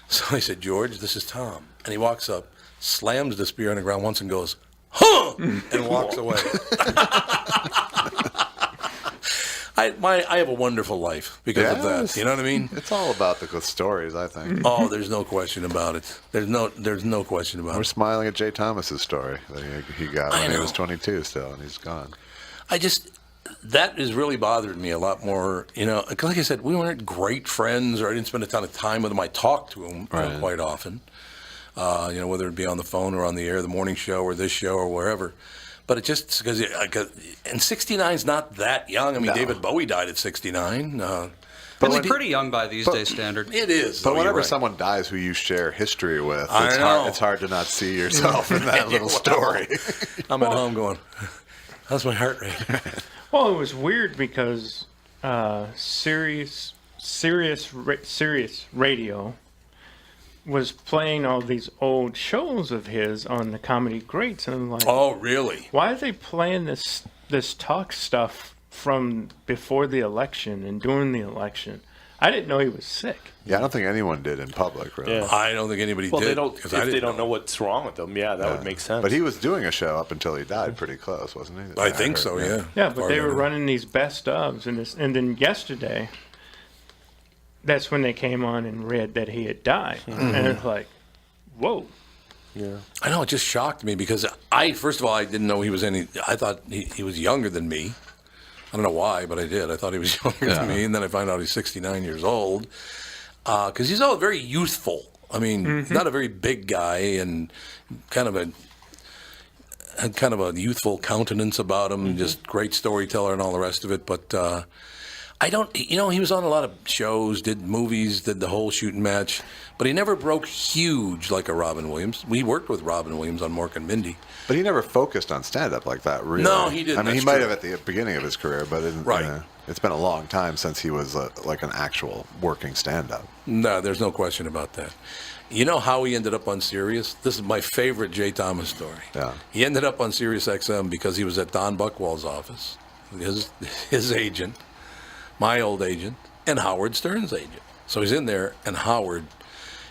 So I said, George, this is Tom. And he walks up, slams the spear on the ground once and goes, huh, and walks away. I have a wonderful life because of that. You know what I mean? It's all about the good stories, I think. Oh, there's no question about it. There's no question about We're it. smiling at Jay Thomas's story that he got I when he know. was 22 still, and he's gone. That has really bothered me a lot more, 'cause like I said, we weren't great friends, or I didn't spend a ton of time with him. I talked to him quite often, whether it be on the phone or on the air, the morning show or this show or wherever. But it just, because, and 69 is not that young. No. David Bowie died at 69. But it's pretty young by these days' standard. It is. But whenever right. someone dies who you share history with, I know. it's hard to not see yourself in that little story. I'm at home going, how's my heart rate? Well, it was weird because Sirius Radio was playing all these old shows of his on the Comedy Greats, and I'm like, oh, really? why are they playing this talk stuff from before the election and during the election? I didn't know he was sick. Yeah, I don't think anyone did in public, really. Yeah. I don't think anybody Well, did. they don't. If they don't know know what's wrong with them, that would make sense. But he was doing a show up until he died pretty close, wasn't he? I think so, yeah. Yeah, but they were running these best ofs, and then yesterday, that's when they came on and read that he had died, and it's like, whoa. Yeah. I know, it just shocked me because first of all, I didn't know he was any. I thought he was younger than me. I don't know why, but I did. I thought he was younger than me, and then I find out he's 69 years old because he's all very youthful. I mean, not a very big guy and had kind of a youthful countenance about him, just great storyteller and all the rest of it. But he was on a lot of shows, did movies, did the whole shooting match, but he never broke huge like a Robin Williams. We worked with Robin Williams on Mork and Mindy. But he never focused on stand-up like that, really. No, he didn't. I mean, That's he might true. have at the beginning of his career, but it's been a long time since he was like an actual working stand-up. No, there's no question about that. You know how he ended up on Sirius? This is my favorite Jay Thomas story. Yeah. He ended up on Sirius XM because he was at Don Buchwald's office, his agent, my old agent, and Howard Stern's agent. So he's in there, and Howard.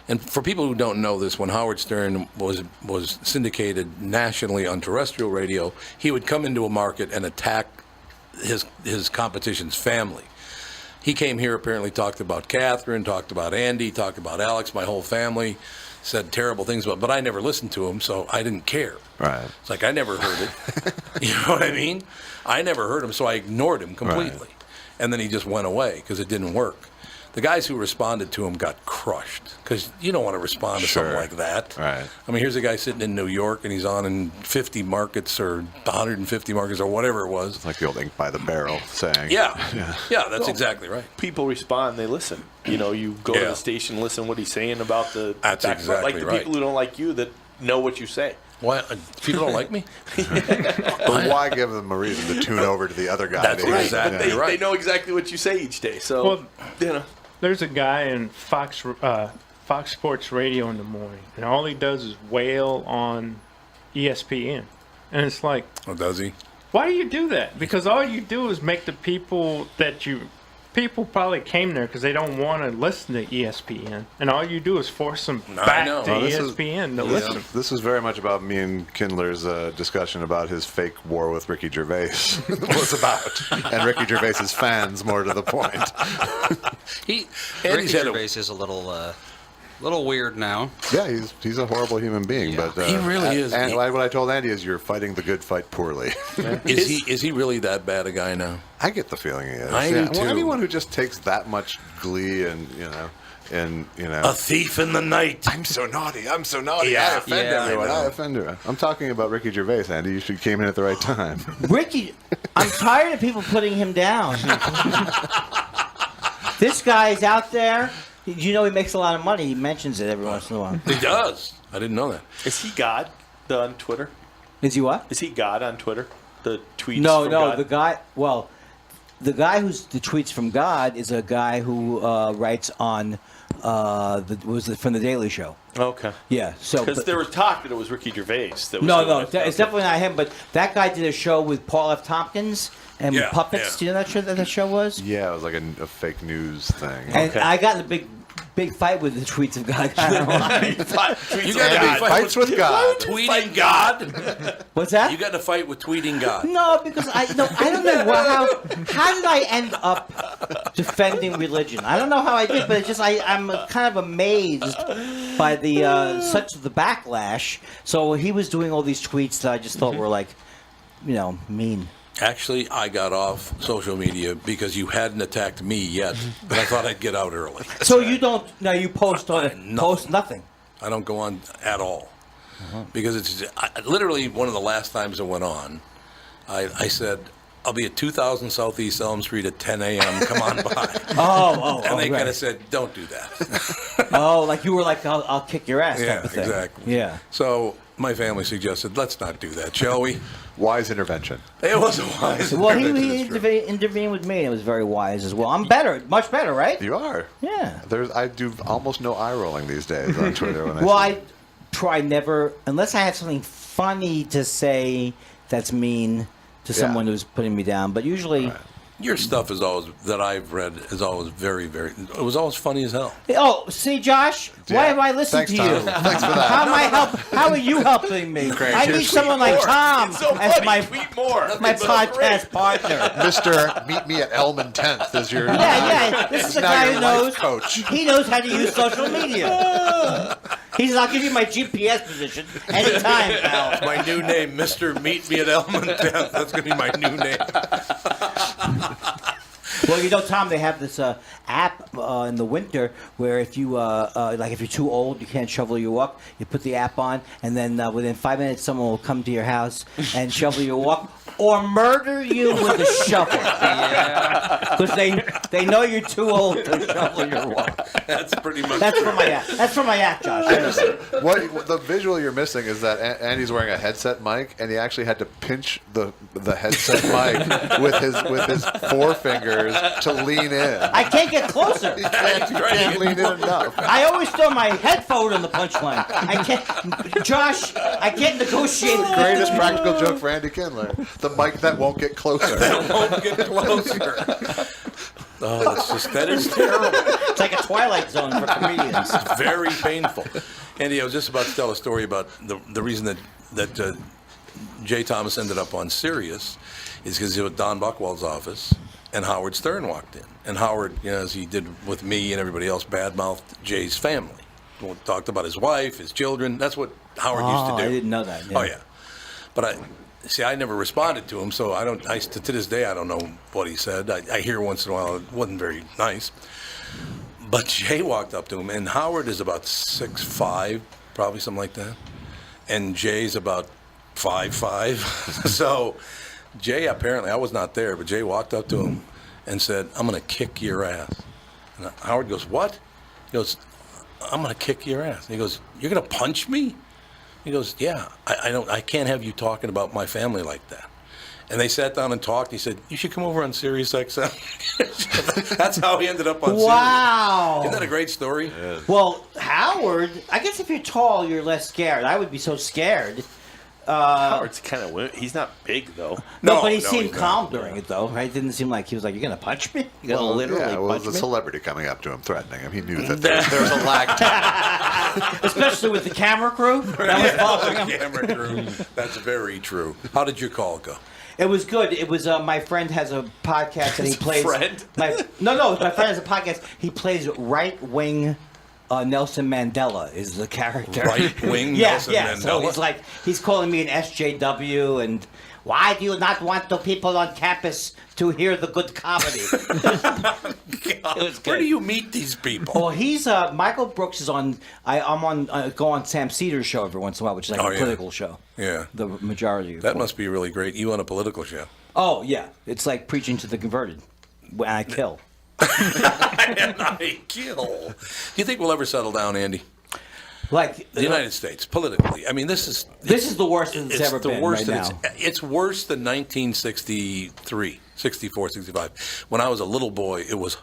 And for people who don't know this, when Howard Stern was syndicated nationally on terrestrial radio, he would come into a market and attack his competition's family. He came here, apparently talked about Catherine, talked about Andy, talked about Alex, my whole family, said terrible things about, but I never listened to him, so I didn't care. Right. It's like I never heard it. You know what I mean? I never heard him, so I ignored him completely. Right. And then he just went away because it didn't work. The guys who responded to him got crushed because you don't want to respond to something like that. Right. I mean, here's a guy sitting in New York and he's on in 50 markets or 150 markets or whatever it was. It's like the old ink by the barrel saying. Yeah, that's exactly right. People respond, they listen. You know, you go to the station, listen what he's saying about the That's back part. exactly Like the right. people who don't like you that know what you say. Why people don't like me? But why give them a reason to tune over to the other guy? That's exactly right. They know exactly what you say each day. So, Well, you know. There's a guy in Fox Sports Radio in the morning, and all he does is wail on ESPN. And it's like, Oh, does he? why do you do that? Because all you do is make the people people probably came there because they don't want to listen to ESPN, and all you do is force them back to ESPN to listen. This is very much about me and Kindler's discussion about his fake war with Ricky Gervais was about, and Ricky Gervais's fans, more to the point. Ricky Gervais is a little weird now. Yeah, he's a horrible human being, but He really is. And what I told Andy is, you're fighting the good fight poorly. Is he really that bad a guy now? I get the feeling he is. I do Well, too. anyone who just takes that much glee and A thief in the night. I'm so naughty. I'm so naughty. Yeah, I offend yeah, everyone. I know. I offend everyone. I'm talking about Ricky Gervais, Andy. You should came in at the right time. Ricky, I'm tired of people putting him down. This guy is out there. You know he makes a lot of money. He mentions it every once in a while. He does. I didn't know that. Is he God on Twitter? Is he what? Is he God on Twitter? The tweets No, from no. God? The guy who's the tweets from God is a guy who writes on from the Daily Show. Okay. Yeah. So Because there was talk that it was Ricky Gervais. That was no, doing it. it's definitely not him. But that guy did a show with Paul F. Tompkins and Yeah, puppets. yeah. Do you know that show was? Yeah, it was like a fake news thing. And Okay. I got in a big fight with the tweets of God. You got in a fight Fights with God. tweeting God. What's that? You got in a fight with tweeting God. No, because I don't know how did I end up defending religion? I don't know how I did, but it's just I'm kind of amazed by the such the backlash. So he was doing all these tweets that I just thought were like, mean. Actually, I got off social media because you hadn't attacked me yet, but I thought I'd get out early. So you don't? No, you post on it. Post nothing. I don't go on at all because it's literally one of the last times I went on. I said, I'll be at 2000 Southeast Elm Street at 10 a.m. Come on by. And they kind of said, don't do that. Like you were like, I'll kick your ass. Yeah, type of thing. exactly. Yeah. So my family suggested, let's not do that, shall we? Wise intervention. It was a wise Well, he intervention. intervened with me, and it was very wise as well. I'm better, much better, right? You are. Yeah. I do almost no eye rolling these days on Twitter. When Well, I I try never, unless I have something funny to say that's mean to someone who's putting me down. But usually, Your stuff is always, that I've read, is always very, very, it was always funny as hell. oh, see, Josh, why have I listened Thanks, to Tom. you? Thanks for that. How are you helping me? I need someone like Tom It's so as funny. my Tweet more. podcast partner. Mr. Meet Me at Elman 10th is your Yeah. This is a now guy your who life knows. coach. He knows how to use social media. He says, "I'll give you my GPS position anytime, pal." My new name, Mr. Meet Me at Elm and 10th. That's going to be my new name. Well, you know, Tom, they have this app in the winter where if you like if you're too old, you can't shovel your walk. You put the app on, and then within 5 minutes, someone will come to your house and shovel your walk or murder you with a shovel. Yeah, because they know you're too old to shovel your walk. That's pretty much. That's from my app. That's from my app, Josh. What the visual you're missing is that Andy's wearing a headset mic, and he actually had to pinch the headset mic with his forefingers to lean in. I can't get closer. You can't lean in enough. I always throw my head forward on the punchline. I can't, Josh. I can't negotiate. Greatest practical joke for Andy Kindler: the mic that won't get closer. That won't get closer. Oh, that is terrible. It's like a Twilight Zone for comedians. It's very painful. Andy, I was just about to tell a story about the reason that Jay Thomas ended up on Sirius is because he was at Don Buchwald's office, and Howard Stern walked in. And Howard, as he did with me and everybody else, badmouthed Jay's family. Talked about his wife, his children. That's what Howard used to do. I didn't know that. Yeah. Oh, yeah. But I never responded to him, so to this day, I don't know what he said. I hear once in a while. It wasn't very nice. But Jay walked up to him, and Howard is about 6'5", probably something like that. And Jay's about 5'5". So Jay, apparently, I was not there, but Jay walked up to him and said, "I'm going to kick your ass." And Howard goes, "What?" He goes, "I'm going to kick your ass." And he goes, "You're going to punch me?" He goes, "Yeah, I can't have you talking about my family like that." And they sat down and talked. He said, "You should come over on Sirius XM." That's how he ended up on Sirius. Wow. Isn't that a great story? Yeah. Well, Howard, I guess if you're tall, you're less scared. I would be so scared. Howard's kind of he's not big though. No, but he seemed calm during it though, right? It didn't seem like he was like, "You're gonna punch me? You're gonna literally punch me?" It was a celebrity coming up to him, threatening him. He knew that there was a lag time. Especially with the camera crew. That was following him. Camera crew. That's very true. How did your call go? It was good. It was my friend has a podcast and he plays. Friend? My friend has a podcast. He plays right wing. Nelson Mandela is the character. Right wing Nelson Mandela. So he's calling me an SJW and why do you not want the people on campus to hear the good comedy? Where do you meet these people? Well, he's Michael Brooks is on. Go on Sam Cedar's show every once in a while, which is like a political show. Yeah, the majority. That must be really great. You on a political show? Oh yeah, it's like preaching to the converted. And I kill. And I kill. Do you think we'll ever settle down, Andy? Like the United States, politically. I mean, this is the worst it's ever been right now. It's worse than 1963, 64, 65. When I was a little boy, it was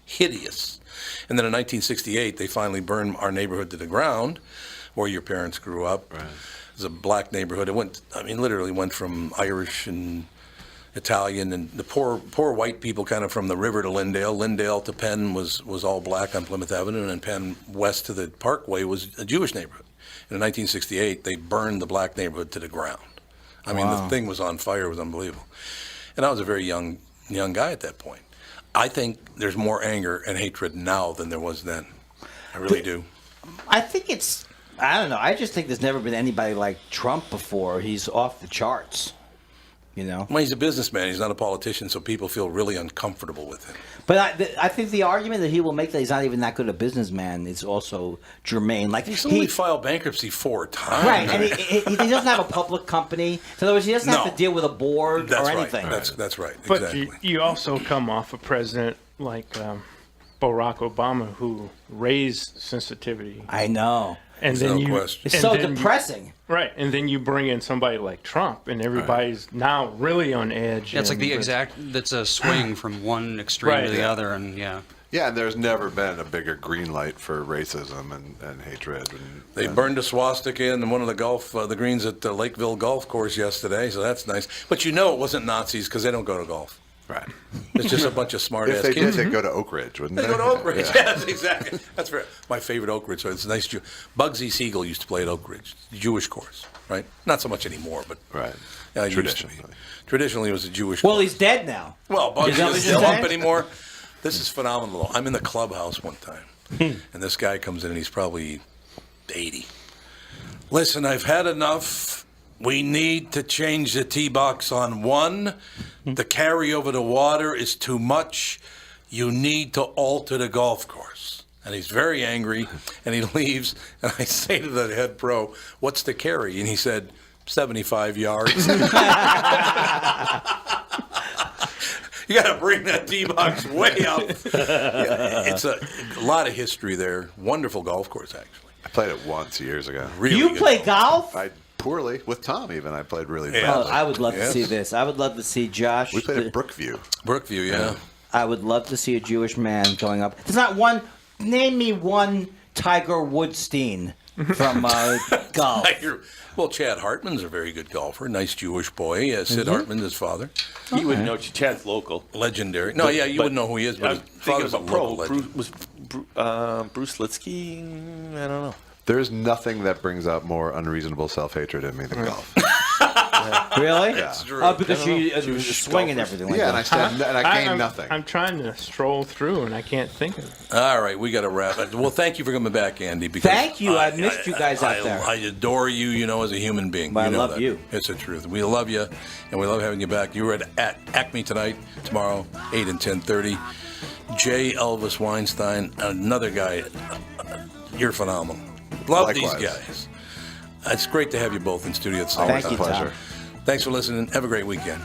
hideous. And then in 1968, they finally burned our neighborhood to the ground, where your parents grew up. Right. It was a black neighborhood. It literally went from Irish and Italian, and the poor white people kind of from the river to Lyndale. Lyndale to Penn was all black on Plymouth Avenue, and then Penn west to the Parkway was a Jewish neighborhood. And in 1968, they burned the black neighborhood to the ground. I mean, the thing was on fire. It was unbelievable. And I was a very young guy at that point. I think there's more anger and hatred now than there was then. I really do. I think I don't know. I just think there's never been anybody like Trump before. He's off the charts. Well, he's a businessman. He's not a politician, so people feel really uncomfortable with him. But I think the argument that he will make that he's not even that good a businessman is also germane. Like he's only filed bankruptcy 4 times. Right, and he doesn't have a public company. So in other words, he doesn't have to deal with a board or anything. Right. That's right. But exactly. you also come off a president like Barack Obama who raised sensitivity. I know. And then it's so depressing. Right, and then you bring in somebody like Trump, and everybody's now really on edge. Yeah, it's like that's a swing from one extreme to the other, and Yeah, and there's never been a bigger green light for racism and hatred. They burned a swastika in one of the greens at the Lakeville Golf Course yesterday, so that's nice. But it wasn't Nazis because they don't go to golf. Right. It's just a bunch of smart-ass kids. If they did, they'd go to Oak Ridge, wouldn't they? They go to Oak Ridge, yes, exactly. That's my favorite Oak Ridge. So it's a nice. Bugsy Siegel used to play at Oak Ridge, the Jewish course, right? Not so much anymore, but Traditionally, it was a Jewish course. Well, he's dead now. Well, Bugsy isn't still up anymore. This is phenomenal. I'm in the clubhouse one time, and this guy comes in, and he's probably 80. Listen, I've had enough. We need to change the tee box on 1. The carry over the water is too much. You need to alter the golf course. And he's very angry, and he leaves. And I say to the head pro, what's the carry? And he said, 75 yards. You got to bring that tee box way up. Yeah, it's a lot of history there. Wonderful golf course, actually. I played it once years ago. Really you play golf? I poorly with Tom. Even I played really badly. Oh, I would love to see this. I would love to see Josh. We played at Brookview. Brookview, yeah. I would love to see a Jewish man going up. There's not one. Name me one Tiger Woodstein from golf. Well, Chad Hartman's a very good golfer. Nice Jewish boy. Sid Hartman, his father. You wouldn't know. Chad's local. Legendary. No, yeah, you wouldn't know who he is, but his father's a local legend. Bruce Litsky? I don't know. There's nothing that brings out more unreasonable self-hatred in me than golf. Really? Yeah. Oh, because you swing and everything like that. And I gain nothing. I'm trying to stroll through, and I can't think of it. All right, we got to wrap it. Well, thank you for coming back, Andy. Because thank you. I missed you guys out there. I adore you, as a human being. But I love that. you. It's the truth. We love you, and we love having you back. You were at Acme tonight, tomorrow, 8 and 10:30. J. Elvis Weinstein, another guy. You're phenomenal. Love Likewise. These guys. It's great to have you both in studio at the same time. Thank you, Tom. Thanks for listening. Have a great weekend.